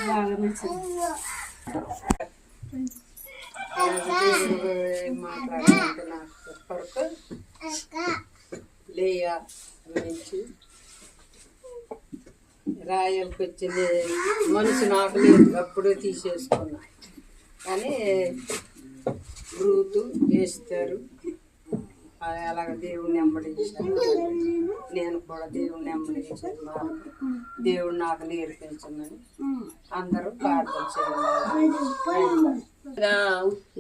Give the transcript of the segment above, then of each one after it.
బాగా మంచిది. మాట్లాడాలంటే నాకు కొరకు లేయా గురించి రాయలకు వచ్చింది మనసు నాకు లేదు, అప్పుడు తీసేసుకున్నా. కానీ రూతు వేస్తారు అలాగ దేవుడిని వెంబడించాను. నేను కూడా దేవుడిని వెంబడించాను. దేవుడు నాకు నేర్పించమని అందరూ ప్రార్థన చేయాలి.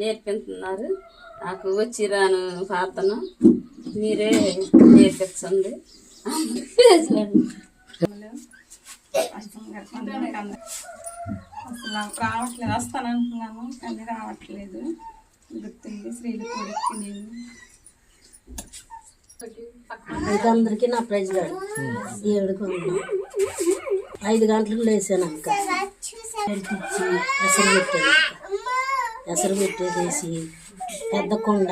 నేర్పిస్తున్నారు. నాకు వచ్చి రాను ప్రార్థన మీరే నేర్పించండి. అసలు రావట్లేదు, వస్తాను అనుకున్నాను కానీ రావట్లేదు. గుర్తుంది స్త్రీలు కొడుకు నేను. అయితే అందరికీ నా ప్రైజ్ గారు 5 గంటలకు లేసాను అక్క. ఎసరు పెట్టేసి పెద్ద కొండ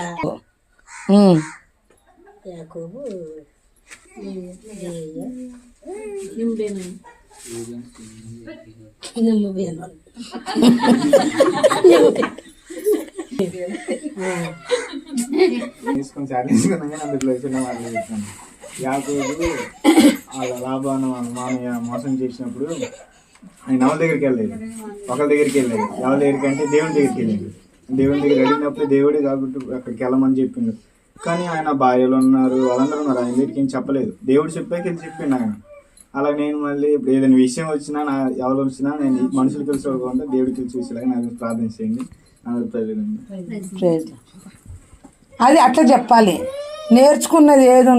యాకోబు తీసుకొని సాధించుకున్నాక అందులో చిన్న మాటలు చెప్తాను. యాకోబు వాళ్ళ లాభాన్ని మామయ్య మోసం చేసినప్పుడు ఆయన ఎవరి దగ్గరికి వెళ్ళలేదు, ఒకరి దగ్గరికి వెళ్ళలేదు. ఎవరి దగ్గరికి అంటే దేవుని దగ్గరికి వెళ్ళాడు. దేవుని దగ్గర అడిగినప్పుడు దేవుడే కాబట్టి అక్కడికి వెళ్ళమని చెప్పిండు. కానీ ఆయన భార్యలు ఉన్నారు, వాళ్ళందరూ ఉన్నారు, ఆయన దగ్గరికి ఏం చెప్పలేదు. దేవుడు చెప్పాక వెళ్ళి చెప్పిండు ఆయన. అలా నేను మళ్ళీ ఇప్పుడు ఏదైనా విషయం వచ్చినా నా ఎవరు వచ్చినా నేను మనుషులు కలిసి చూడకుండా దేవుడికి చూసేలాగా నాకు ప్రార్థన చేయండి. అది అట్లా చెప్పాలి. నేర్చుకున్నది ఏది